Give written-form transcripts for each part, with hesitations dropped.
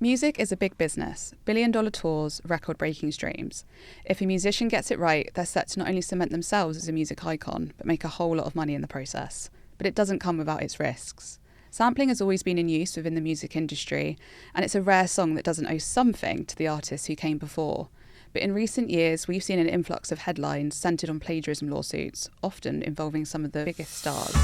Music is a big business, billion-dollar tours, record-breaking streams. If a musician gets it right, they're set to not only cement themselves as a music icon, but make a whole lot of money in the process. But it doesn't come without its risks. Sampling has always been in use within the music industry, and it's a rare song that doesn't owe something to the artists who came before. But in recent years, we've seen an influx of headlines centred on plagiarism lawsuits, often involving some of the biggest stars.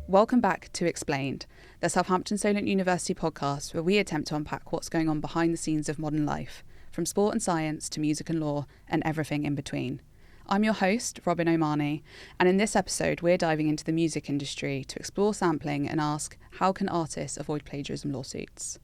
Welcome back to Explained, the Southampton Solent University podcast where we attempt to unpack what's going on behind the scenes of modern life, from sport and science to music and law and everything in between. I'm your host, Robyn O'Mahony, and in this episode we're diving into the music industry to explore sampling and ask, how can artists avoid plagiarism lawsuits?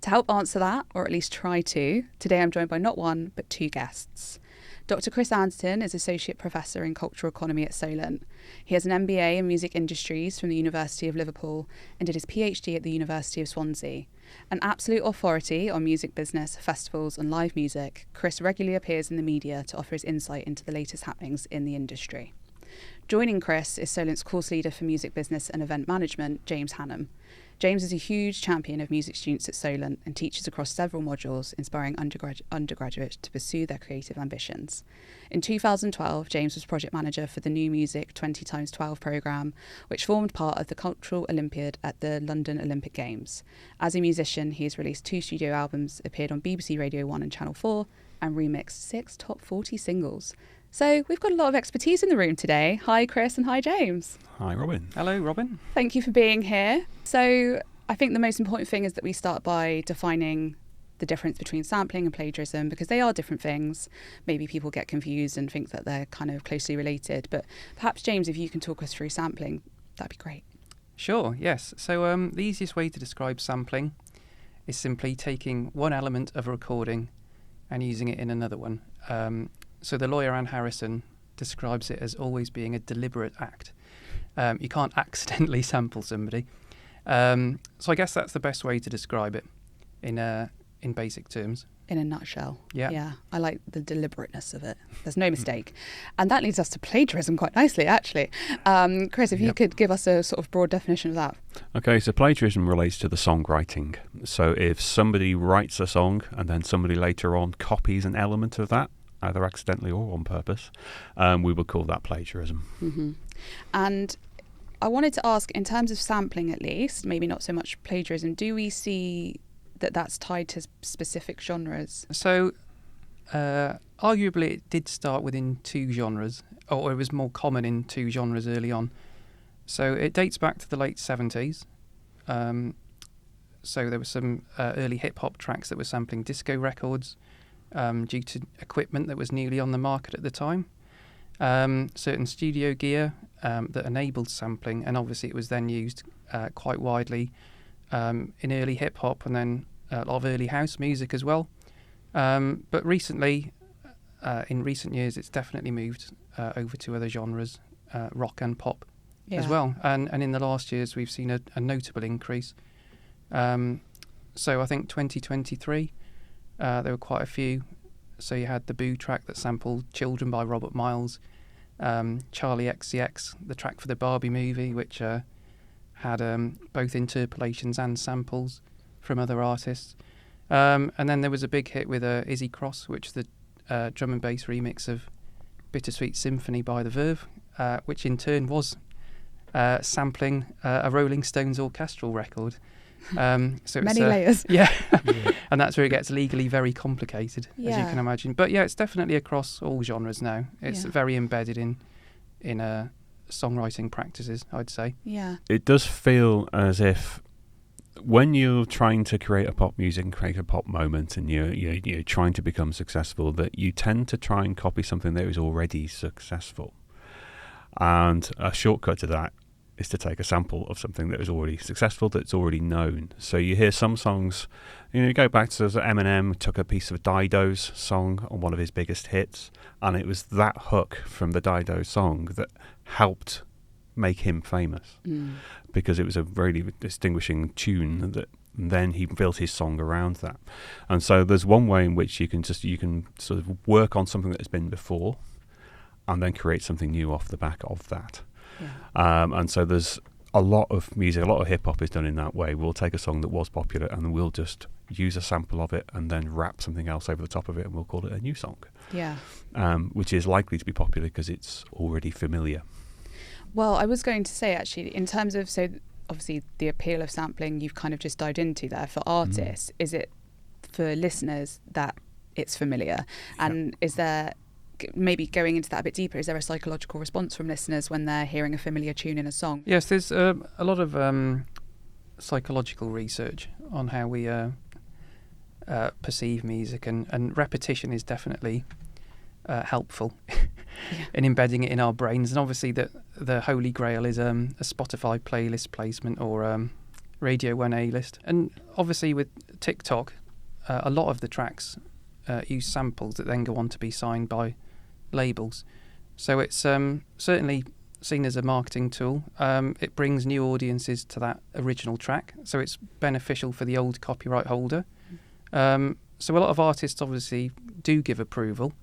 To help answer that, or at least try to, today I'm joined by not one, but two guests. Dr Chris Anderton is Associate Professor in Cultural Economy at Solent. He has an MBA in Music Industries from the University of Liverpool and did his PhD at the University of Swansea. An absolute authority on music business, festivals and live music, Chris regularly appears in the media to offer his insight into the latest happenings in the industry. Joining Chris is Solent's course leader for music business and event management, James Hannam. James is a huge champion of music students at Solent and teaches across several modules, inspiring undergraduates to pursue their creative ambitions. In 2012, James was project manager for the New Music 20x12 programme, which formed part of the Cultural Olympiad at the London Olympic Games. As a musician, he has released 2 studio albums, appeared on BBC Radio 1 and Channel 4, and remixed 6 top 40 singles. So we've got a lot of expertise in the room today. Hi, Chris, and hi, James. Hi, Robyn. Hello, Robyn. Thank you for being here. So I think the most important thing is that we start by defining the difference between sampling and plagiarism, because they are different things. Maybe people get confused and think that they're kind of closely related. But perhaps, James, if you can talk us through sampling, that'd be great. Sure, yes. So the easiest way to describe sampling is simply taking one element of a recording and using it in another one. So the lawyer Anne Harrison describes it as always being a deliberate act. You can't accidentally sample somebody. So I guess that's the best way to describe it in basic terms. In a nutshell. Yeah. I like the deliberateness of it. There's no mistake. And that leads us to plagiarism quite nicely, actually. Chris, if you could give us a sort of broad definition of that. Okay, so plagiarism relates to the songwriting. So if somebody writes a song and then somebody later on copies an element of that, either accidentally or on purpose, we would call that plagiarism. Mm-hmm. And I wanted to ask, in terms of sampling at least, maybe not so much plagiarism, do we see that that's tied to specific genres? So arguably it did start within 2 genres, or it was more common in 2 genres early on. So it dates back to the late 70s. So there were some early hip-hop tracks that were sampling disco records, due to equipment that was newly on the market at the time. Certain studio gear that enabled sampling, and obviously it was then used quite widely in early hip-hop and then a lot of early house music as well. But recently, in recent years, it's definitely moved over to other genres, rock and pop as well. And in the last years, we've seen a notable increase. So I think 2023, there were quite a few. So you had the Boo track that sampled Children by Robert Miles, Charlie XCX, the track for the Barbie movie, which had both interpolations and samples from other artists. And then there was a big hit with Izzy Cross, which is the drum and bass remix of Bittersweet Symphony by The Verve, which in turn was sampling a Rolling Stones orchestral record. So many layers. Yeah. And that's where it gets legally very complicated, as you can imagine. But yeah, it's definitely across all genres now. It's very embedded in songwriting practices, I'd say. Yeah. It does feel as if when you're trying to create a pop music and create a pop moment and you're trying to become successful, that you tend to try and copy something that is already successful. And a shortcut to that is to take a sample of something that is already successful, that's already known. So you hear some songs, you go back to Eminem took a piece of Dido's song on one of his biggest hits, and it was that hook from the Dido song that helped make him famous, because it was a really distinguishing tune that And then he built his song around that. And so there's one way in which you can sort of work on something that has been before and then create something new off the back of that. Yeah. And so there's a lot of music, a lot of hip-hop is done in that way. We'll take a song that was popular and we'll just use a sample of it and then wrap something else over the top of it and we'll call it a new song. Yeah. Which is likely to be popular because it's already familiar. Well, I was going to say, actually, in terms of, so obviously the appeal of sampling you've kind of just dived into there. For artists, is it for listeners that it's familiar? And is there, maybe going into that a bit deeper, is there a psychological response from listeners when they're hearing a familiar tune in a song? Yes, there's a lot of psychological research on how we perceive music, and repetition is definitely helpful in embedding it in our brains. And obviously the holy grail is a Spotify playlist placement or Radio 1 A-list. And obviously with TikTok, a lot of the tracks use samples that then go on to be signed by labels. So it's certainly seen as a marketing tool. It brings new audiences to that original track, so it's beneficial for the old copyright holder. So a lot of artists obviously do give approval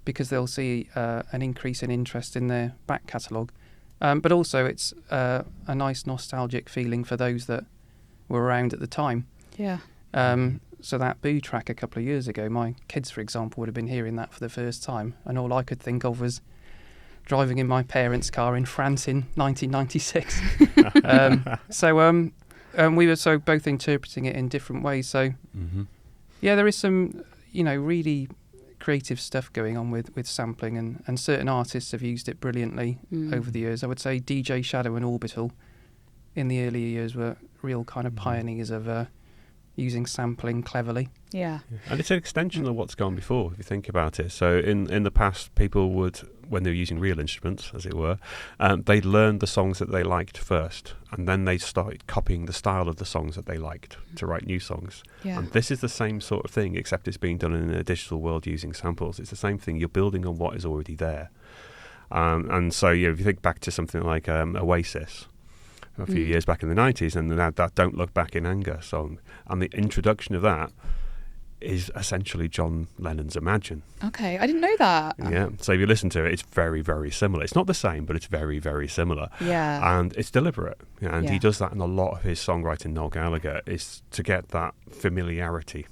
because they'll see an increase in interest in their back catalogue. But also it's a nice nostalgic feeling for those that were around at the time. Yeah. So that Boo track a couple of years ago, my kids, for example, would have been hearing that for the first time, and all I could think of was driving in my parents' car in France in 1996. We were so both interpreting it in different ways. So, yeah, there is some, really creative stuff going on with sampling, and certain artists have used it brilliantly over the years. I would say DJ Shadow and Orbital in the earlier years were real kind of pioneers of using sampling cleverly. Yeah. And it's an extension of what's gone before, if you think about it. So in the past, people would, when they were using real instruments, as it were, they'd learn the songs that they liked first, and then they started copying the style of the songs that they liked to write new songs. Yeah. And this is the same sort of thing, except it's being done in a digital world using samples. It's the same thing. You're building on what is already there. And so, if you think back to something like Oasis, a few years back in the 90s, and that Don't Look Back in Anger song, and the introduction of that is essentially John Lennon's Imagine. Okay, I didn't know that. Yeah, so if you listen to it, it's very, very similar. It's not the same, but it's very, very similar. Yeah. And it's deliberate. And he does that in a lot of his songwriting, Noel Gallagher, is to get that familiarity.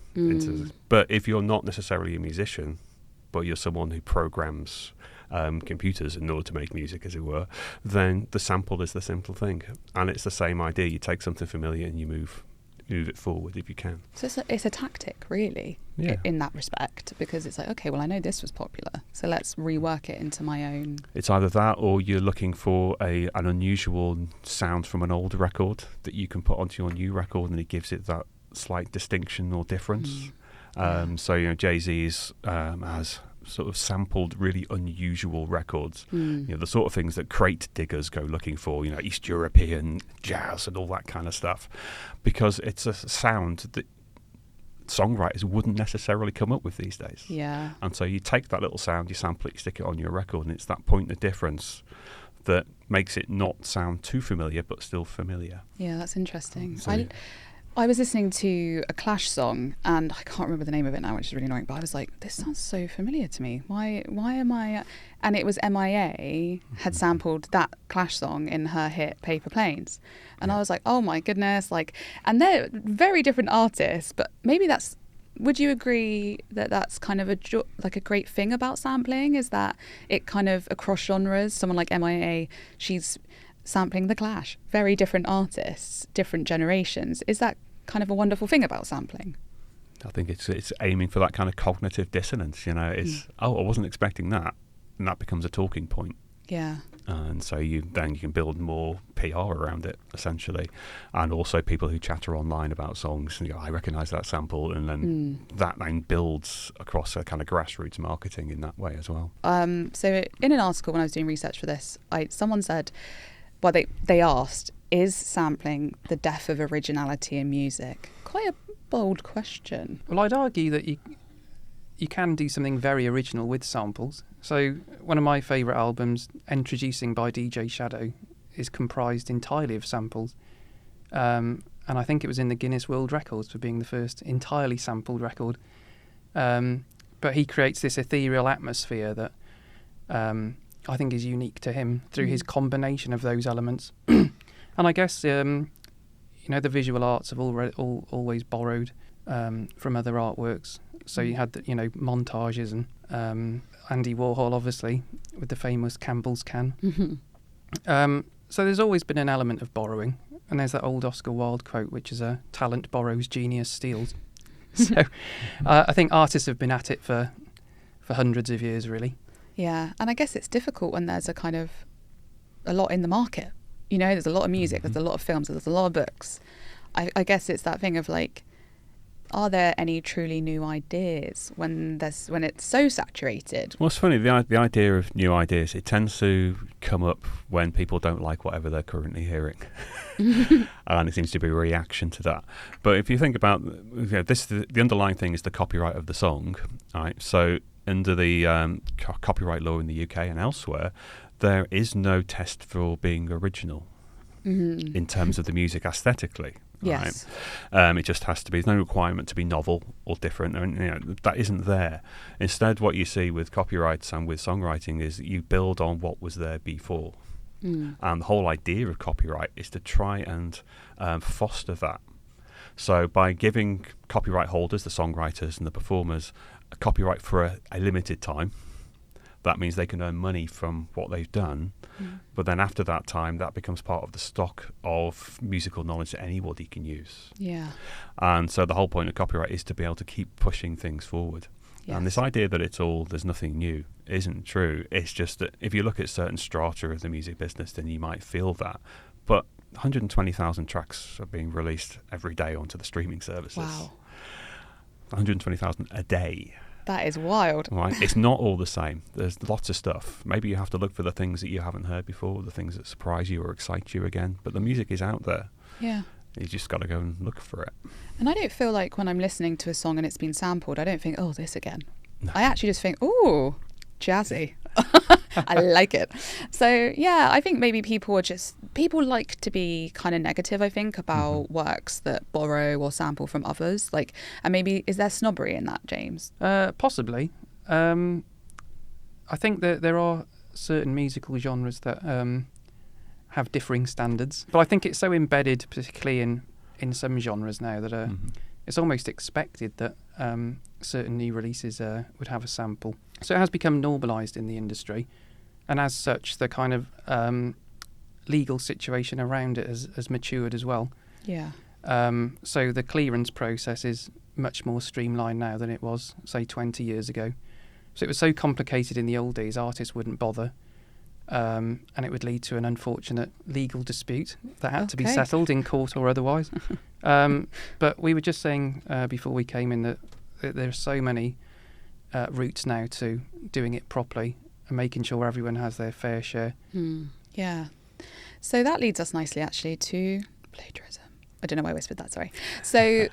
But if you're not necessarily a musician, but you're someone who programs computers in order to make music, as it were, then the sample is the simple thing. And it's the same idea. You take something familiar and you move it forward if you can. So it's a tactic, really, in that respect, because it's like, okay, well, I know this was popular, so let's rework it into my own. It's either that, or you're looking for an unusual sound from an old record that you can put onto your new record, and it gives it that slight distinction or difference. So, Jay-Z's has sort of sampled really unusual records, the sort of things that crate diggers go looking for, East European jazz and all that kind of stuff, because it's a sound that songwriters wouldn't necessarily come up with these days. Yeah. And so you take that little sound, you sample it, you stick it on your record, and it's that point of difference that makes it not sound too familiar, but still familiar. Yeah, that's interesting. So, I was listening to a Clash song, and I can't remember the name of it now, which is really annoying, but I was like, this sounds so familiar to me. Why am I... And it was MIA had sampled that Clash song in her hit Paper Planes. And I was like, oh my goodness, and they're very different artists, but maybe that's... Would you agree that that's kind of a great thing about sampling, is that it kind of across genres, someone like MIA, she's sampling The Clash, very different artists, different generations. Is that kind of a wonderful thing about sampling? I think it's aiming for that kind of cognitive dissonance. It's I wasn't expecting that, and that becomes a talking point. Yeah. And so you can build more PR around it, essentially, and also people who chatter online about songs. I recognise that sample, and then that then builds across a kind of grassroots marketing in that way as well. So in an article when I was doing research for this, someone said, well, they asked, is sampling the death of originality in music? Quite a bold question. Well, I'd argue that you can do something very original with samples. So one of my favourite albums, Introducing by DJ Shadow, is comprised entirely of samples. And and I think it was in the Guinness World Records for being the first entirely sampled record. But he creates this ethereal atmosphere that I think is unique to him through his combination of those elements. And I guess the visual arts have always borrowed from other artworks. So you had montages and Andy Warhol, obviously, with the famous Campbell's can. So there's always been an element of borrowing. And there's that old Oscar Wilde quote, which is a talent borrows, genius steals. So I think artists have been at it for hundreds of years, really. Yeah, and I guess it's difficult when there's a lot in the market. There's a lot of music, there's a lot of films, there's a lot of books. I guess it's that thing of like, are there any truly new ideas when it's so saturated? Well, it's funny, the idea of new ideas, it tends to come up when people don't like whatever they're currently hearing. And it seems to be a reaction to that. But if you think about this, the underlying thing is the copyright of the song, right? So under the copyright law in the UK and elsewhere, there is no test for being original in terms of the music aesthetically. Yes. Right? It just has to be. There's no requirement to be novel or different. That isn't there. Instead, what you see with copyrights and with songwriting is that you build on what was there before. And the whole idea of copyright is to try and foster that. So by giving copyright holders, the songwriters and the performers, a copyright for a limited time, that means they can earn money from what they've done. But then after that time, that becomes part of the stock of musical knowledge that anybody can use. Yeah. And so the whole point of copyright is to be able to keep pushing things forward. Yes. And this idea that there's nothing new isn't true. It's just that if you look at certain strata of the music business, then you might feel that. But 120,000 tracks are being released every day onto the streaming services. Wow. 120,000 a day. That is wild. Right, it's not all the same. There's lots of stuff. Maybe you have to look for the things that you haven't heard before, the things that surprise you or excite you again. But the music is out there. Yeah. You just got to go and look for it. And I don't feel like when I'm listening to a song and it's been sampled, I don't think, oh, this again. No. I actually just think, ooh, jazzy. I like it. So, yeah, I think maybe people like to be kind of negative, I think, about works that borrow or sample from others. Like, and maybe, is there snobbery in that, James? Possibly. I think that there are certain musical genres that have differing standards. But I think it's so embedded, particularly in some genres now, that it's almost expected that certain new releases would have a sample. So it has become normalised in the industry. And as such, the kind of legal situation around it has matured as well. Yeah. So the clearance process is much more streamlined now than it was, say, 20 years ago. So it was so complicated in the old days, artists wouldn't bother. And it would lead to an unfortunate legal dispute that had to be settled in court or otherwise. But we were just saying before we came in that there are so many routes now to doing it properly and making sure everyone has their fair share. Yeah. So that leads us nicely, actually, to plagiarism. I don't know why I whispered that, sorry. So,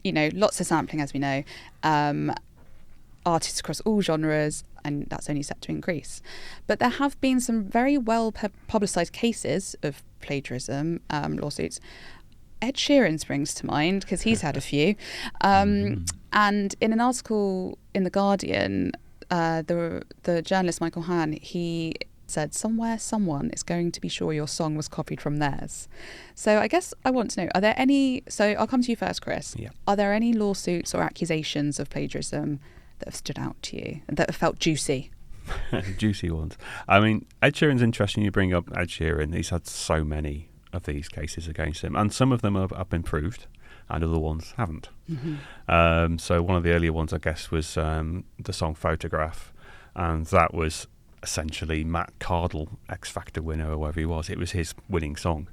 lots of sampling, as we know. Artists across all genres, and that's only set to increase. But there have been some very well publicised cases of plagiarism lawsuits. Ed Sheeran springs to mind because he's had a few. And in an article in The Guardian, the journalist Michael Hann, he said, somewhere someone is going to be sure your song was copied from theirs. So I guess I want to know, are there any... So I'll come to you first, Chris. Yeah. Are there any lawsuits or accusations of plagiarism that have stood out to you and that have felt juicy? Juicy ones. I mean, Ed Sheeran's interesting. You bring up Ed Sheeran. He's had so many of these cases against him, and some of them have been proved and other ones haven't. So one of the earlier ones, I guess, was the song Photograph, and that was essentially Matt Cardle, X Factor winner or whatever he was. It was his winning song,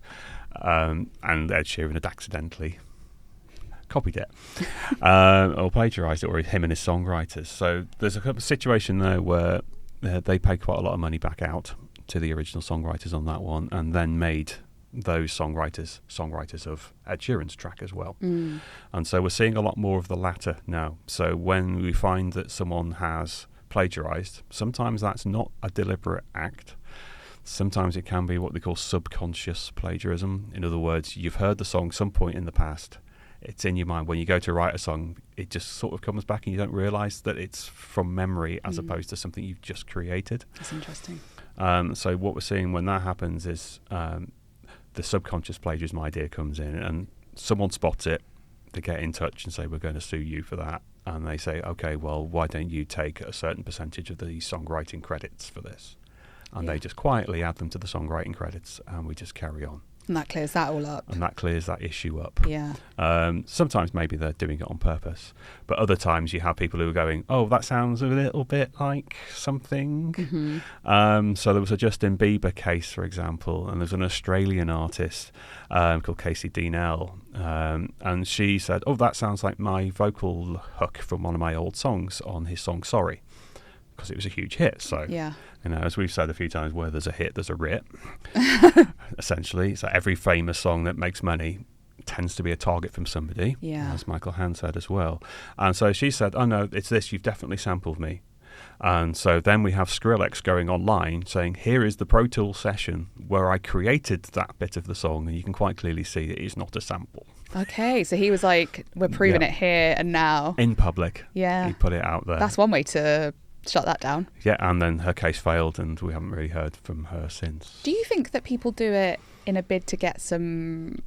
and Ed Sheeran had accidentally copied it or plagiarised it, or him and his songwriters. So there's a situation there where they paid quite a lot of money back out to the original songwriters on that one, and then made those songwriters of Ed Sheeran's track as well. And so we're seeing a lot more of the latter now. So when we find that someone has plagiarised, sometimes that's not a deliberate act. Sometimes it can be what they call subconscious plagiarism. In other words, you've heard the song some point in the past. It's in your mind. When you go to write a song, it just sort of comes back and you don't realise that it's from memory as opposed to something you've just created. That's interesting. So what we're seeing when that happens is the subconscious plagiarism idea comes in and someone spots it. They get in touch and say, we're going to sue you for that. And they say, okay, well, why don't you take a certain percentage of the songwriting credits for this? And they just quietly add them to the songwriting credits and we just carry on. And that clears that all up. And that clears that issue up. Yeah. Sometimes maybe they're doing it on purpose. But other times you have people who are going, oh, that sounds a little bit like something. Mm-hmm. So there was a Justin Bieber case, for example, and there's an Australian artist called Casey Deanell. And she said, oh, that sounds like my vocal hook from one of my old songs on his song Sorry. Because it was a huge hit. So, as we've said a few times, where there's a hit, there's a writ. Essentially, so every famous song that makes money tends to be a target from somebody, as Michael Hand said as well. And so she said, oh no, it's this, you've definitely sampled me. And so then we have Skrillex going online saying, here is the Pro Tools session where I created that bit of the song, and you can quite clearly see it is not a sample. Okay, so he was like, we're proving it here and now. In public. Yeah. He put it out there. That's one way to shut that down. Yeah, and then her case failed and we haven't really heard from her since. Do you think that people do it in a bid to get some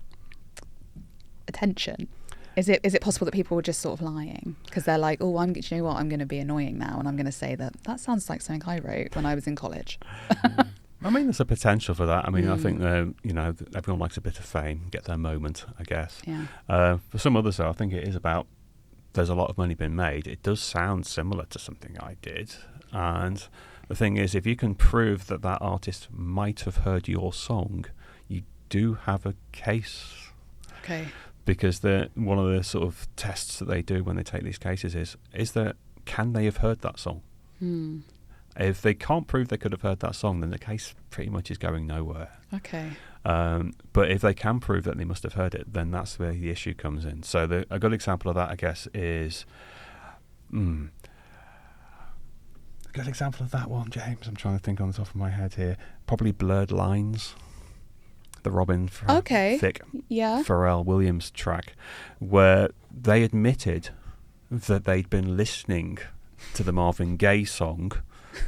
attention? Is it possible that people were just sort of lying because they're like, oh, do you know what, I'm going to be annoying now and I'm going to say that sounds like something I wrote when I was in college? I mean, there's a potential for that. I mean, I think that, everyone likes a bit of fame, get their moment, I guess. Yeah. For some others, though, I think it is about there's a lot of money being made. It does sound similar to something I did. And the thing is, if you can prove that that artist might have heard your song, you do have a case. Okay. Because one of the sort of tests that they do when they take these cases is that can they have heard that song? If they can't prove they could have heard that song, then the case pretty much is going nowhere. Okay. But if they can prove that they must have heard it, then that's where the issue comes in. So a good example of that, I guess, is... a good example of that one, James, I'm trying to think on the top of my head here. Probably Blurred Lines. The Robyn Thicke Pharrell Williams track, where they admitted that they'd been listening to the Marvin Gaye song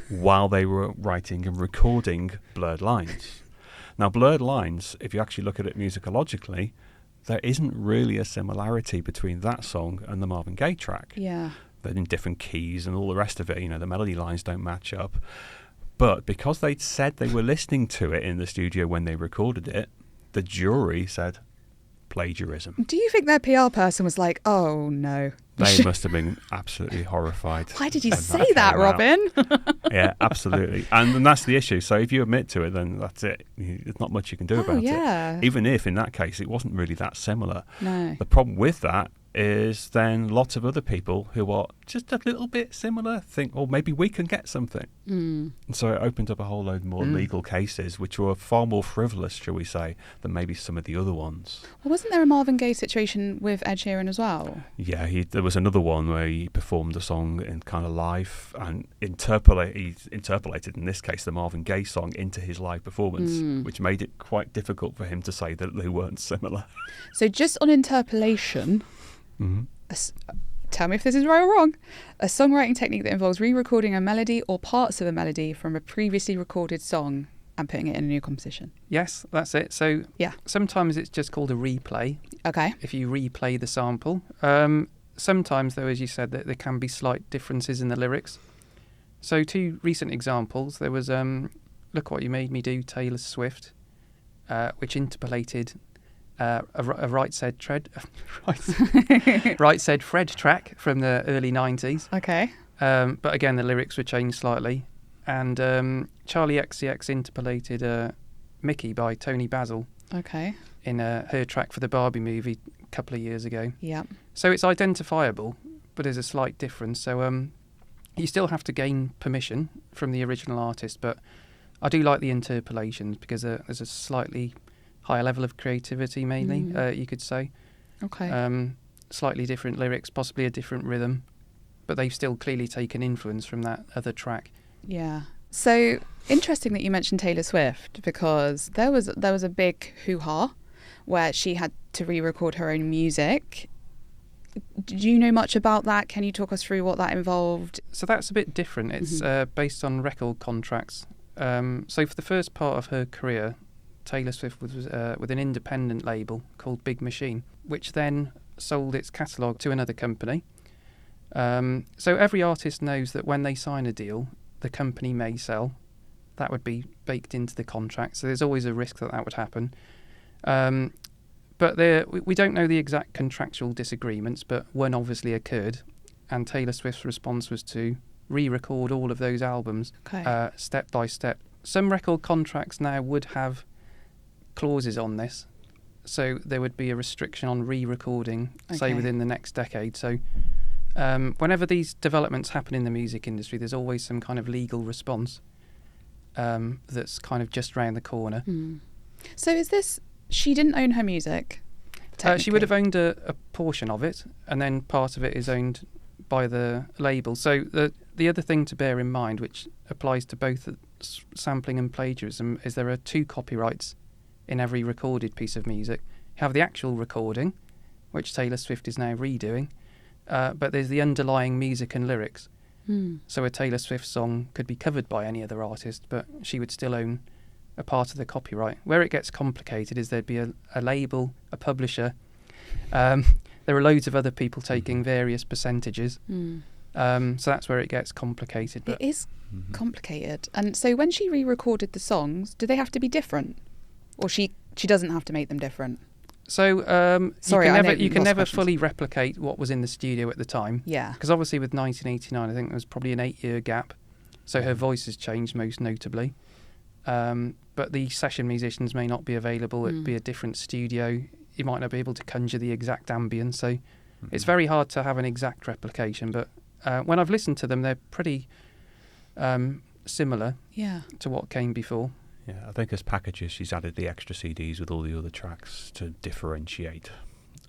while they were writing and recording Blurred Lines. Now, Blurred Lines, if you actually look at it musicologically, there isn't really a similarity between that song and the Marvin Gaye track. Yeah. They're in different keys and all the rest of it. The melody lines don't match up. But because they'd said they were listening to it in the studio when they recorded it, the jury said plagiarism. Do you think their PR person was like, oh no? They must have been absolutely horrified. Why did you say that, Robyn? Yeah, absolutely. And that's the issue. So if you admit to it, then that's it. There's not much you can do about it. Even if, in that case, it wasn't really that similar. No. The problem with that is then lots of other people who are just a little bit similar think, oh, maybe we can get something. And so it opened up a whole load more legal cases, which were far more frivolous, shall we say, than maybe some of the other ones. Well, wasn't there a Marvin Gaye situation with Ed Sheeran as well? Yeah, there was another one where he performed a song in kind of live and he interpolated, in this case, the Marvin Gaye song into his live performance, which made it quite difficult for him to say that they weren't similar. So just on interpolation... tell me if this is right or wrong. A songwriting technique that involves re-recording a melody or parts of a melody from a previously recorded song and putting it in a new composition. Yes, that's it. So sometimes it's just called a replay. Okay. If you replay the sample. Sometimes, though, as you said, that there can be slight differences in the lyrics. So 2 recent examples. There was Look What You Made Me Do, Taylor Swift, which interpolated... a Right Said Fred track from the early 90s. Okay. But again, the lyrics were changed slightly. And Charlie XCX interpolated Mickey by Tony Basil. Okay. In her track for the Barbie movie a couple of years ago. Yeah. So it's identifiable, but there's a slight difference. So you still have to gain permission from the original artist, but I do like the interpolations because there's a slightly... higher level of creativity, mainly, you could say. Okay. Slightly different lyrics, possibly a different rhythm, but they've still clearly taken influence from that other track. Yeah. So interesting that you mentioned Taylor Swift, because there was a big hoo-ha where she had to re-record her own music. Do you know much about that? Can you talk us through what that involved? So that's a bit different. It's based on record contracts. So for the first part of her career, Taylor Swift was with an independent label called Big Machine, which then sold its catalogue to another company. So every artist knows that when they sign a deal, the company may sell. That would be baked into the contract. So there's always a risk that would happen. But we don't know the exact contractual disagreements, but one obviously occurred. And Taylor Swift's response was to re-record all of those albums step by step. Some record contracts now would have clauses on this. So there would be a restriction on re-recording, say, within the next decade. So whenever these developments happen in the music industry, there's always some kind of legal response that's kind of just round the corner. So is this... She didn't own her music? She would have owned a portion of it, and then part of it is owned by the label. So the other thing to bear in mind, which applies to both sampling and plagiarism, is there are 2 copyrights in every recorded piece of music. You have the actual recording, which Taylor Swift is now redoing, but there's the underlying music and lyrics. So a Taylor Swift song could be covered by any other artist, but she would still own a part of the copyright. Where it gets complicated is there'd be a label, a publisher. There are loads of other people taking various percentages. So that's where it gets complicated. But it is complicated. And so when she re-recorded the songs, do they have to be different? Or she doesn't have to make them different? So Sorry, you can never fully replicate what was in the studio at the time. Yeah. Because obviously with 1989, I think there was probably an 8-year gap. So her voice has changed most notably. But the session musicians may not be available. It'd be a different studio. You might not be able to conjure the exact ambience. So it's very hard to have an exact replication. But when I've listened to them, they're pretty similar to what came before. Yeah, I think as packages, she's added the extra CDs with all the other tracks to differentiate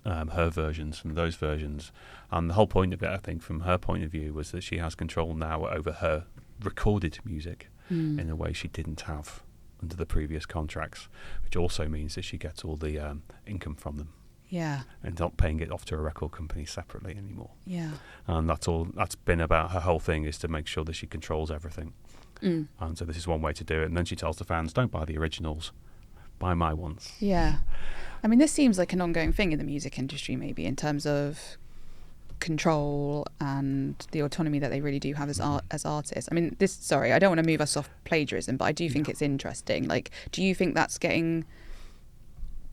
her versions from those versions. And the whole point of it, I think, from her point of view, was that she has control now over her recorded music in a way she didn't have under the previous contracts, which also means that she gets all the income from them. Yeah. And not paying it off to a record company separately anymore. Yeah. And that's been about her whole thing, is to make sure that she controls everything. And so this is one way to do it. And then she tells the fans, don't buy the originals, buy my ones. Yeah. I mean, this seems like an ongoing thing in the music industry, maybe, in terms of control and the autonomy that they really do have as artists. I mean, I don't want to move us off plagiarism, but I do think it's interesting. Like, do you think that's getting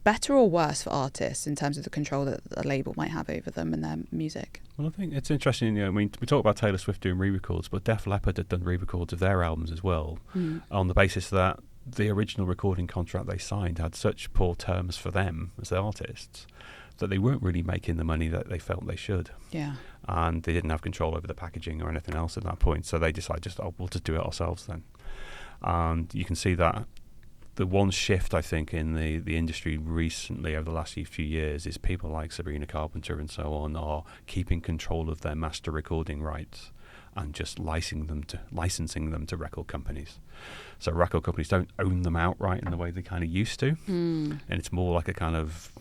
better or worse for artists in terms of the control that a label might have over them and their music? Well, I think it's interesting. I mean, we talk about Taylor Swift doing re-records, but Def Leppard had done re-records of their albums as well, on the basis that the original recording contract they signed had such poor terms for them as the artists that they weren't really making the money that they felt they should. Yeah. And they didn't have control over the packaging or anything else at that point, so they decided we'll just do it ourselves then. And you can see that the one shift, I think, in the industry recently over the last few years is people like Sabrina Carpenter and so on are keeping control of their master recording rights and just licensing them to record companies. So record companies don't own them outright in the way they kind of used to. And it's more like a kind of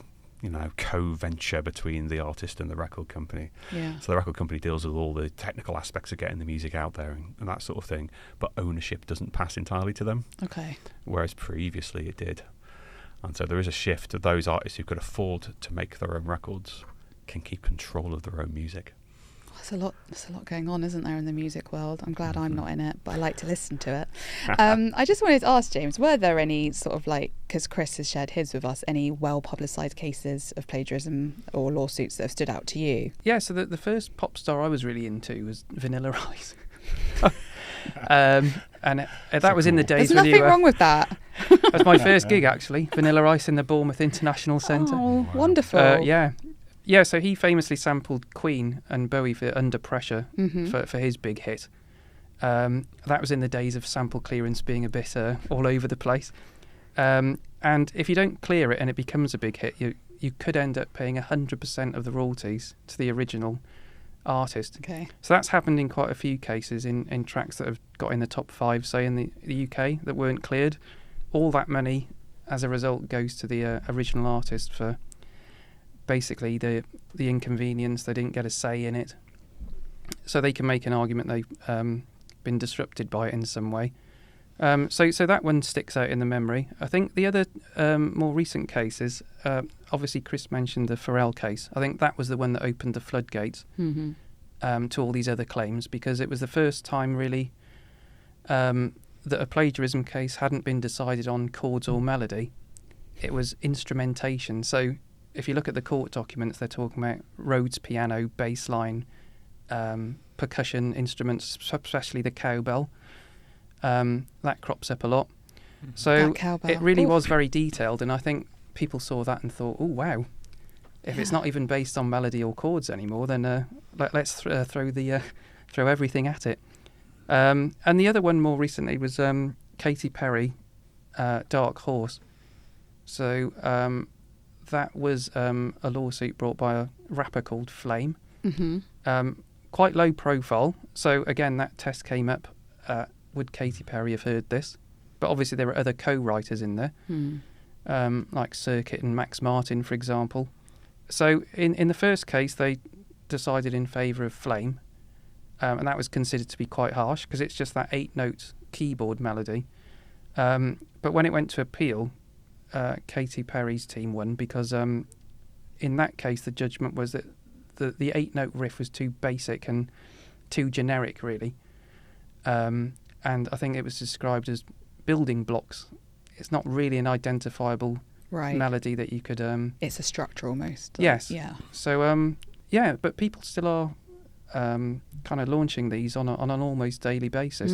co-venture between the artist and the record company. Yeah. So the record company deals with all the technical aspects of getting the music out there and that sort of thing, but ownership doesn't pass entirely to them. Okay. Whereas previously it did. And so there is a shift to those artists who could afford to make their own records can keep control of their own music. There's a lot going on, isn't there, in the music world? I'm glad I'm not in it, but I like to listen to it. I just wanted to ask, James, were there any sort of because Chris has shared his with us, any well-publicised cases of plagiarism or lawsuits that have stood out to you? Yeah, so the first pop star I was really into was Vanilla Ice. That was in the days There's when nothing wrong with that. That was my first gig, actually. Vanilla Ice in the Bournemouth International Centre. Oh, wonderful. Yeah, so he famously sampled Queen and Bowie for Under Pressure for his big hit. That was in the days of sample clearance being a bit all over the place. And if you don't clear it and it becomes a big hit, you could end up paying 100% of the royalties to the original artist. Okay. So that's happened in quite a few cases in tracks that have got in the top 5, say in the UK, that weren't cleared. All that money, as a result, goes to the original artist for basically the inconvenience. They didn't get a say in it. So they can make an argument they've been disrupted by it in some way. So that one sticks out in the memory. I think the other more recent cases, obviously Chris mentioned the Pharrell case. I think that was the one that opened the floodgates to all these other claims, because it was the first time really that a plagiarism case hadn't been decided on chords or melody. It was instrumentation. So if you look at the court documents, they're talking about Rhodes piano, bass line, percussion instruments, especially the cowbell. That crops up a lot. So it really was very detailed, and I think people saw that and thought, oh, wow, if it's not even based on melody or chords anymore, then let's throw everything at it. And the other one more recently was Katy Perry, Dark Horse. So that was a lawsuit brought by a rapper called Flame. Quite low profile. So again, that test came up. Would Katy Perry have heard this? But obviously there were other co-writers in there, like Circuit and Max Martin, for example. So in the first case, they decided in favour of Flame, and that was considered to be quite harsh because it's just that 8-note keyboard melody. But when it went to appeal, Katy Perry's team won because in that case the judgment was that the 8-note riff was too basic and too generic, really. And I think it was described as building blocks. It's not really an identifiable melody that you could... it's a structure almost. Yes. Yeah. So, but people still are kind of launching these on an almost daily basis.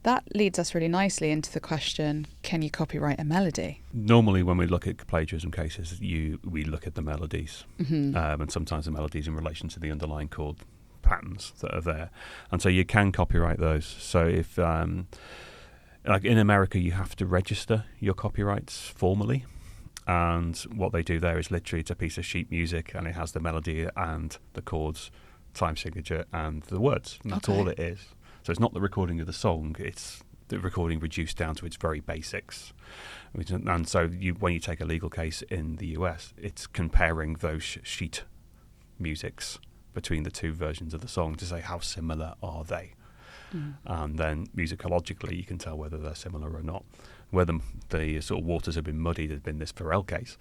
That leads us really nicely into the question, can you copyright a melody? Normally when we look at plagiarism cases, we look at the melodies, and sometimes the melodies in relation to the underlying chord patterns that are there, and so you can copyright those. So if like in America you have to register your copyrights formally, and what they do there is literally it's a piece of sheet music and it has the melody and the chords, time signature and the words, and that's all it is. So it's not the recording of the song, it's the recording reduced down to its very basics. And so when you take a legal case in the US, it's comparing those sheet musics between the two versions of the song to say how similar are they. And then musicologically you can tell whether they're similar or not. Whether the sort of waters have been muddied has been this Pharrell case,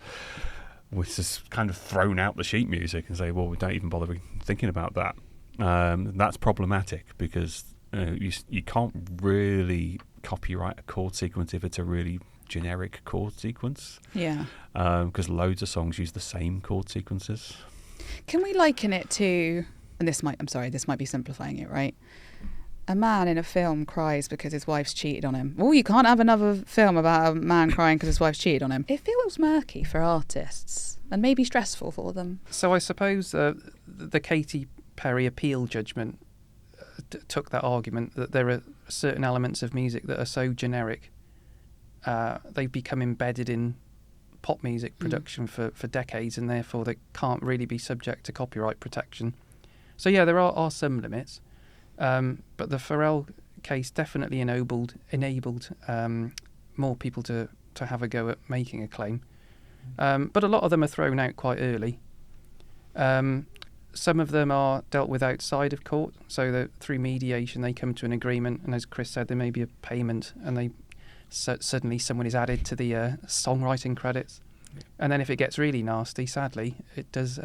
which has kind of thrown out the sheet music and say, well, we don't even bother thinking about that. That's problematic because you can't really copyright a chord sequence if it's a really generic chord sequence. Yeah. Because loads of songs use the same chord sequences. Can we liken it to, and this might be simplifying it, right? A man in a film cries because his wife's cheated on him. Oh, you can't have another film about a man crying because his wife's cheated on him. It feels murky for artists and maybe stressful for them. So I suppose the Katy Perry appeal judgment took that argument that there are certain elements of music that are so generic, they've become embedded in pop music production for decades, and therefore they can't really be subject to copyright protection. So yeah, there are some limits, but the Pharrell case definitely enabled more people to have a go at making a claim. But a lot of them are thrown out quite early. Some of them are dealt with outside of court, so that through mediation they come to an agreement, and as Chris said, there may be a payment, and suddenly someone is added to the songwriting credits. And then if it gets really nasty, sadly, it does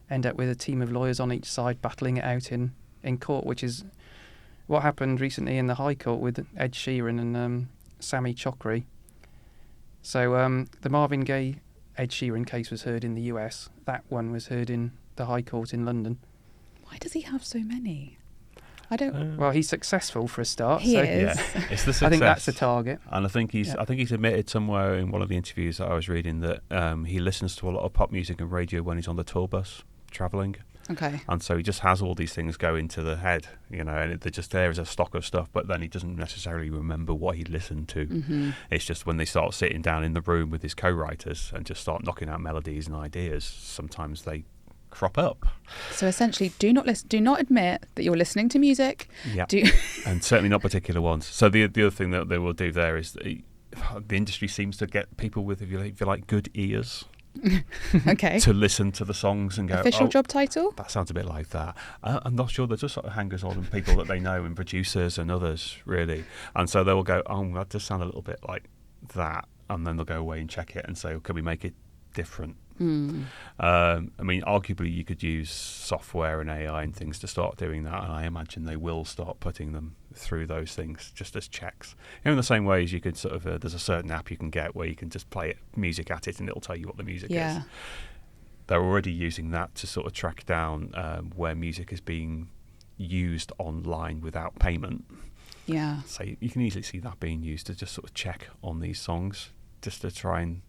end up with a team of lawyers on each side battling it out in court, which is what happened recently in the High Court with Ed Sheeran and Sammy Chokri. So the Marvin Gaye Ed Sheeran case was heard in the US. That one was heard in the High Court in London. Why does he have so many? I don't. Well, he's successful for a start. He is. Yeah, it's the success. I think that's the target. And I think he's admitted somewhere in one of the interviews that I was reading that he listens to a lot of pop music and radio when he's on the tour bus traveling. Okay. And so he just has all these things go into the head, and they're just there as a stock of stuff, but then he doesn't necessarily remember what he listened to. It's just when they start sitting down in the room with his co-writers and just start knocking out melodies and ideas, sometimes they crop up. So essentially, do not admit that you're listening to music. Yeah, and certainly not particular ones. So the other thing that they will do there is the industry seems to get people with, if you like, good ears. Okay. To listen to the songs and go, official job title? That sounds a bit like that. I'm not sure. They're just sort of hangers on and people that they know and producers and others, really. And so they will go, oh, that does sound a little bit like that. And then they'll go away and check it and say, can we make it different? I mean, arguably you could use software and AI and things to start doing that, and I imagine they will start putting them through those things just as checks. In the same way as you could sort of, there's a certain app you can get where you can just play music at it and it'll tell you what the music is. They're already using that to sort of track down where music is being used online without payment. Yeah. So you can easily see that being used to just sort of check on these songs, just to try and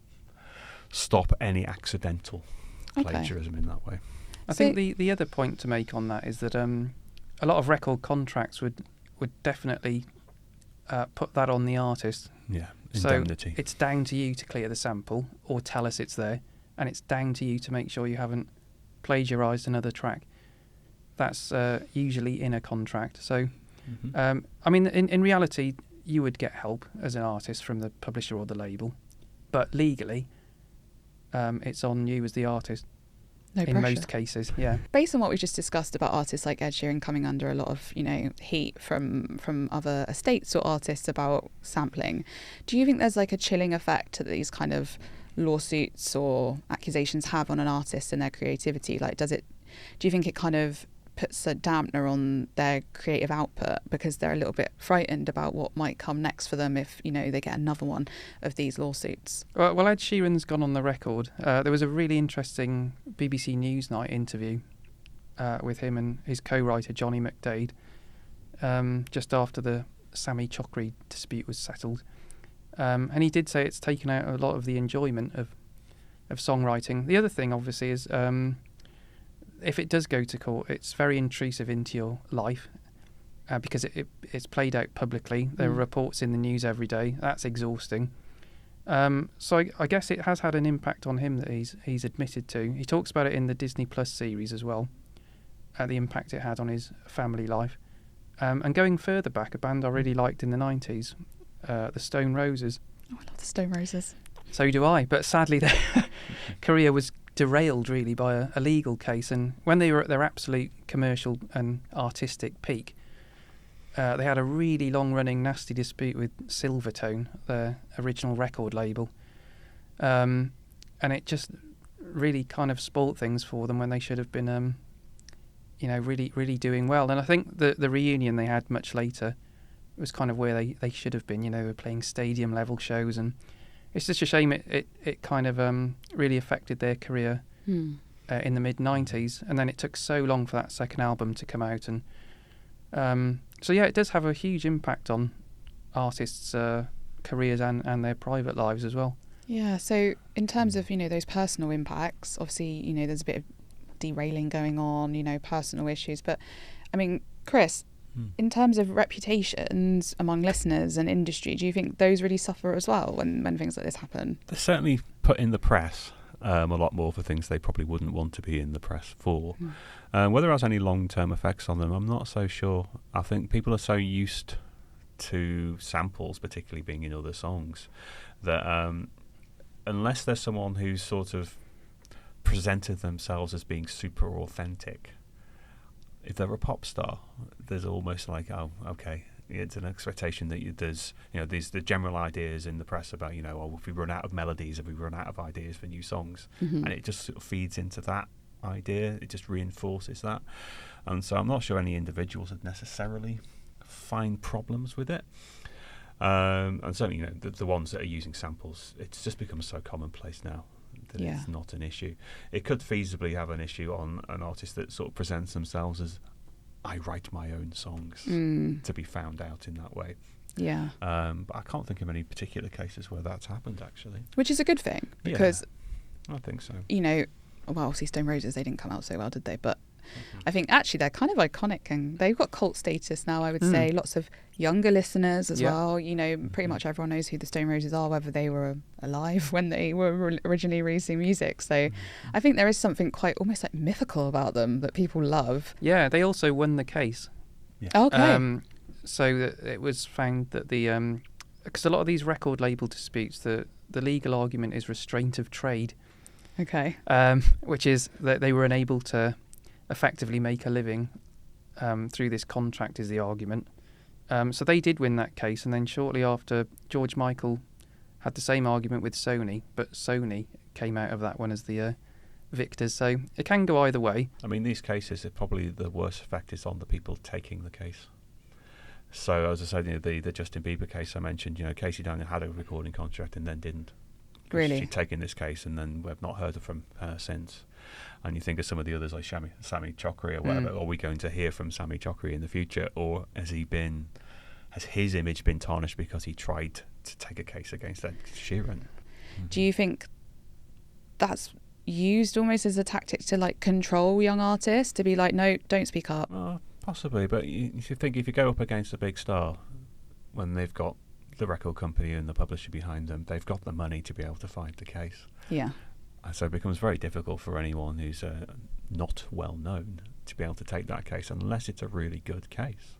stop any accidental plagiarism in that way. I think the other point to make on that is that a lot of record contracts would definitely put that on the artist. Yeah, indemnity. So it's down to you to clear the sample or tell us it's there, and it's down to you to make sure you haven't plagiarised another track. That's usually in a contract. So, I mean, in reality, you would get help as an artist from the publisher or the label, but legally, it's on you as the artist. No in pressure. Most cases, yeah. Based on what we just discussed about artists like Ed Sheeran coming under a lot of, heat from other estates or artists about sampling, do you think there's like a chilling effect that these kind of lawsuits or accusations have on an artist and their creativity? Like, do you think it kind of puts a dampener on their creative output because they're a little bit frightened about what might come next for them if, they get another one of these lawsuits? Well, Ed Sheeran's gone on the record. There was a really interesting BBC Newsnight interview with him and his co-writer Johnny McDade just after the Sammy Chokri dispute was settled. And he did say it's taken out a lot of the enjoyment of songwriting. The other thing, obviously, is if it does go to court, it's very intrusive into your life because it's played out publicly. There are reports in the news every day. That's exhausting. So I guess it has had an impact on him that he's admitted to. He talks about it in the Disney Plus series as well, the impact it had on his family life. And going further back, a band I really liked in the 90s, the Stone Roses. Oh, I love the Stone Roses. So do I, but sadly their career was derailed really by a legal case, and when they were at their absolute commercial and artistic peak, they had a really long-running nasty dispute with Silvertone, their original record label, and it just really kind of spoilt things for them when they should have been really, really doing well. And I think the reunion they had much later was kind of where they should have been. They were playing stadium level shows, and it's just a shame it kind of really affected their career in the mid-90s, and then it took so long for that second album to come out. And so yeah, it does have a huge impact on artists' careers and their private lives as well. Yeah, so in terms of, those personal impacts, obviously, there's a bit of derailing going on, personal issues. But, I mean, Chris, in terms of reputations among listeners and industry, do you think those really suffer as well when things like this happen? They're certainly put in the press a lot more for things they probably wouldn't want to be in the press for. Whether it has any long-term effects on them, I'm not so sure. I think people are so used to samples, particularly being in other songs, that unless there's someone who's sort of presented themselves as being super authentic, if they're a pop star, there's almost like, oh, okay, it's an expectation that there's, the general ideas in the press about, if we run out of melodies, if we run out of ideas for new songs, and it just sort of feeds into that idea. It just reinforces that. And so I'm not sure any individuals would necessarily find problems with it. And certainly, the ones that are using samples, it's just become so commonplace now that it's not an issue. It could feasibly have an issue on an artist that sort of presents themselves as, I write my own songs, to be found out in that way. Yeah. But I can't think of any particular cases where that's happened, actually. Which is a good thing, because I think so. Well, obviously Stone Roses, they didn't come out so well, did they? But I think actually they're kind of iconic and they've got cult status now, I would say. Lots of younger listeners as well. You know, pretty much everyone knows who the Stone Roses are, whether they were alive when they were originally releasing music. So I think there is something quite almost like mythical about them that people love. Yeah, they also won the case. Yeah. Okay. So that it was found that because a lot of these record label disputes, the legal argument is restraint of trade. Okay. Which is that they were unable to effectively make a living through this contract, is the argument. So they did win that case, and then shortly after, George Michael had the same argument with Sony, but Sony came out of that one as the victors. So it can go either way. I mean, these cases are probably the worst effect is on the people taking the case. So as I said, the Justin Bieber case I mentioned, Casey Daniel had a recording contract and then didn't. Really? She'd taken this case and then we've not heard from her since. And you think of some of the others like Sammy Chokri or whatever. Are we going to hear from Sammy Chokri in the future, or has his image been tarnished because he tried to take a case against Ed Sheeran? Do you think that's used almost as a tactic to like control young artists, to be like, no, don't speak up? Possibly, but you should think if you go up against a big star when they've got the record company and the publisher behind them, they've got the money to be able to fight the case. Yeah. So it becomes very difficult for anyone who's not well known to be able to take that case unless it's a really good case.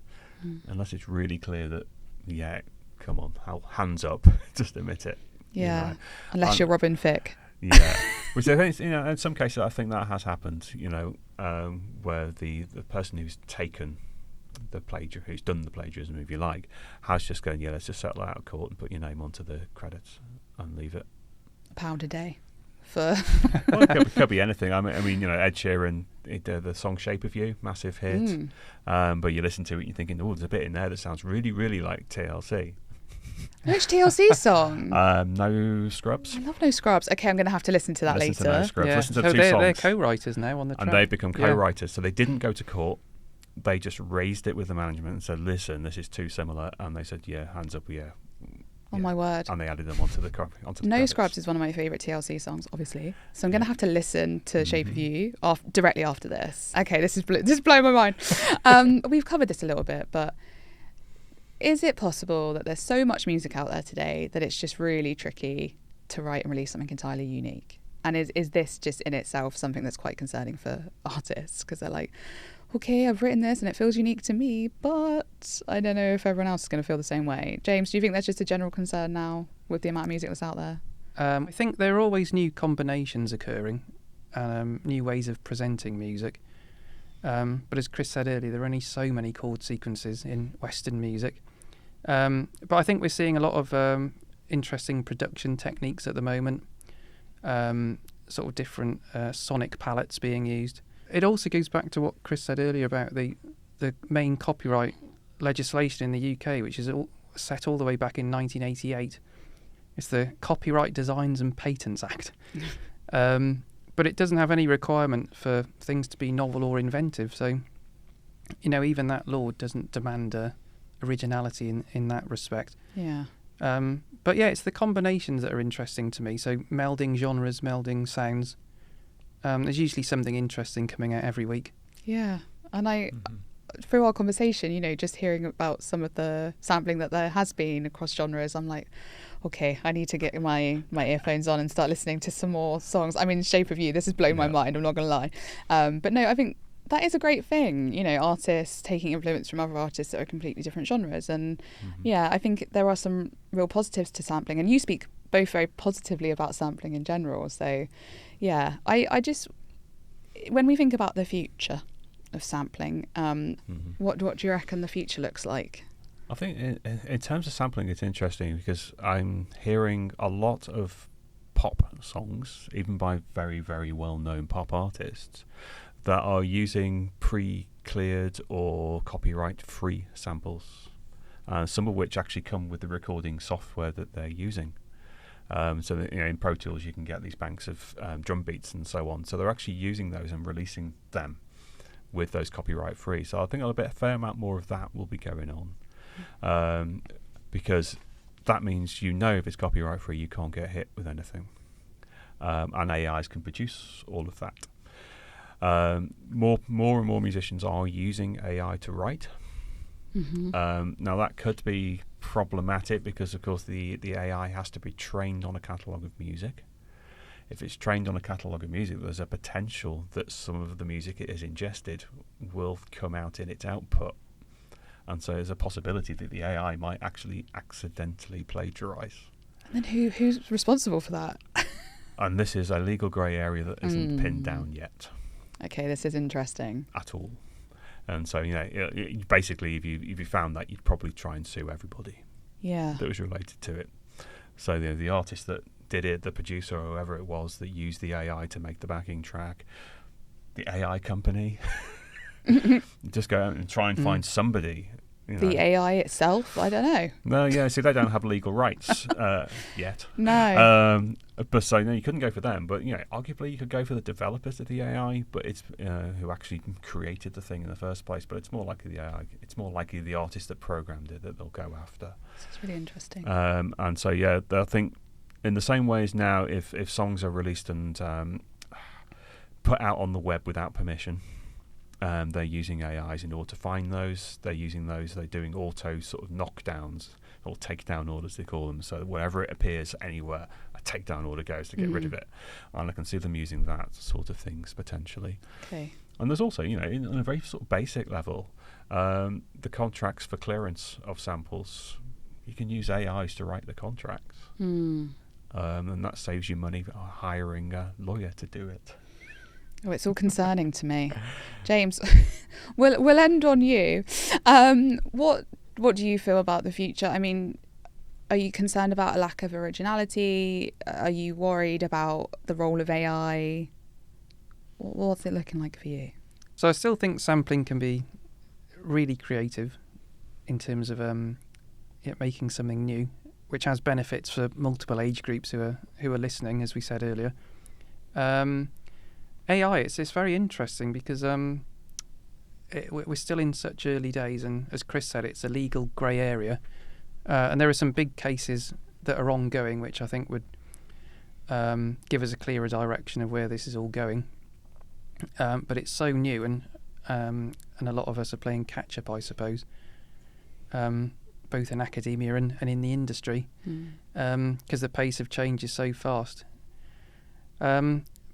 Unless it's really clear that, yeah, come on, hands up, just admit it. Yeah. Unless you're Robyn Thicke. Yeah. Which I think, in some cases I think that has happened, where the person who's taken who's done the plagiarism, if you like, has just gone, let's just settle out of court and put your name onto the credits and leave it. £1 a day for... Well, it could be anything. I mean, Ed Sheeran, the song "Shape of You," massive hit. But you listen to it, you're thinking, there's a bit in there that sounds really, really like TLC. Which TLC song? No Scrubs. I love No Scrubs. Okay, I'm going to have to listen to that later. To No Scrubs. Yeah. Listen to the two they're songs. co-writers now on the track. And they've become co-writers. So they didn't go to court. They just raised it with the management and said, listen, this is too similar. And they said, hands up, Oh my word. And they added them onto the No credits. Scrubs is one of my favourite TLC songs, obviously. So I'm going to have to listen to Shape of You directly after this. Okay, this is blowing my mind. We've covered this a little bit, but is it possible that there's so much music out there today that it's just really tricky to write and release something entirely unique? And is this just in itself something that's quite concerning for artists? Because they're like, okay, I've written this and it feels unique to me, but I don't know if everyone else is going to feel the same way. James, do you think that's just a general concern now with the amount of music that's out there? I think there are always new combinations occurring, new ways of presenting music. But as Chris said earlier, there are only so many chord sequences in Western music. But I think we're seeing a lot of interesting production techniques at the moment, sort of different sonic palettes being used. It also goes back to what Chris said earlier about the main copyright legislation in the UK, which is set all the way back in 1988. It's the Copyright Designs and Patents Act. But it doesn't have any requirement for things to be novel or inventive. So, even that law doesn't demand originality in that respect. Yeah. But yeah, it's the combinations that are interesting to me. So melding genres, melding sounds. There's usually something interesting coming out every week. Yeah. And through our conversation, just hearing about some of the sampling that there has been across genres, I'm like, okay, I need to get my earphones on and start listening to some more songs. I mean, Shape of You, this has blown my mind, I'm not going to lie. But no, I think that is a great thing, artists taking influence from other artists that are completely different genres. And yeah, I think there are some real positives to sampling. And you speak both very positively about sampling in general. So yeah, I just, when we think about the future of sampling, what do you reckon the future looks like? I think in terms of sampling, it's interesting because I'm hearing a lot of pop songs, even by very, very well-known pop artists, that are using pre-cleared or copyright-free samples, some of which actually come with the recording software that they're using. So that, in Pro Tools you can get these banks of drum beats and so on. So they're actually using those and releasing them with those copyright-free. So I think a fair amount more of that will be going on. Because that means if it's copyright free, you can't get hit with anything, and AIs can produce all of that. More and more musicians are using AI to write. Now that could be problematic because, of course, the AI has to be trained on a catalogue of music. If it's trained on a catalogue of music, there's a potential that some of the music it has ingested will come out in its output. And so there's a possibility that the AI might actually accidentally plagiarise. And then who's responsible for that? And this is a legal grey area that isn't pinned down yet. Okay, this is interesting. At all. And so, basically, if you found that, you'd probably try and sue everybody that was related to it. So the artist that did it, the producer or whoever it was that used the AI to make the backing track, the AI company, just go out and try and find somebody. The AI itself? I don't know. No, yeah, see, they don't have legal rights yet. No. But so, no, you couldn't go for them. But, arguably you could go for the developers of the AI, but it's who actually created the thing in the first place. But it's more likely the AI, it's more likely the artist that programmed it that they'll go after. This is really interesting. And so, yeah, I think in the same way as now, if songs are released and put out on the web without permission, they're using AIs in order to find those. They're using those. They're doing auto sort of knockdowns or takedown orders, they call them. So whenever it appears anywhere, a takedown order goes to get rid of it. And I can see them using that sort of things potentially. Okay. And there's also, on a very sort of basic level, the contracts for clearance of samples. You can use AIs to write the contracts. And that saves you money hiring a lawyer to do it. Oh, it's all concerning to me. James, we'll end on you. What do you feel about the future? I mean, are you concerned about a lack of originality? Are you worried about the role of AI? What's it looking like for you? So I still think sampling can be really creative in terms of making something new, which has benefits for multiple age groups who are listening, as we said earlier. AI, it's very interesting because we're still in such early days, and as Chris said, it's a legal grey area, and there are some big cases that are ongoing, which I think would give us a clearer direction of where this is all going. But it's so new, and a lot of us are playing catch up, I suppose, both in academia and in the industry, because the pace of change is so fast.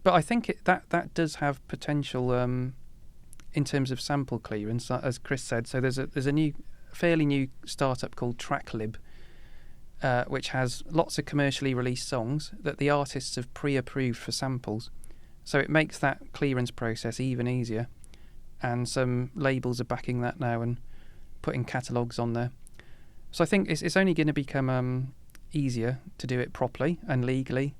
But I think that does have potential in terms of sample clearance, as Chris said. So there's a fairly new startup called TrackLib, which has lots of commercially released songs that the artists have pre-approved for samples. So it makes that clearance process even easier. And some labels are backing that now and putting catalogues on there. So I think it's only going to become easier to do it properly and legally.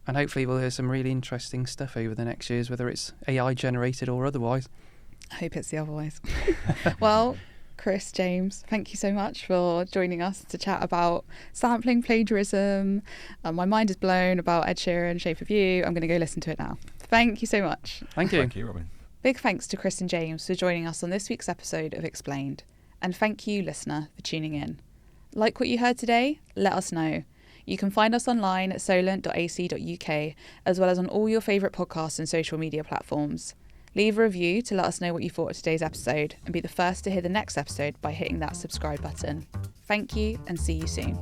And hopefully we'll hear some really interesting stuff over the next years, whether it's AI generated or otherwise. I hope it's the otherwise. Well, Chris, James, thank you so much for joining us to chat about sampling, plagiarism. My mind is blown about Ed Sheeran, Shape of You. I'm going to go listen to it now. Thank you so much. Thank you. Thank you, Robyn. Big thanks to Chris and James for joining us on this week's episode of Explained. And thank you, listener, for tuning in. Like what you heard today? Let us know. You can find us online at solent.ac.uk, as well as on all your favourite podcasts and social media platforms. Leave a review to let us know what you thought of today's episode, and be the first to hear the next episode by hitting that subscribe button. Thank you, and see you soon.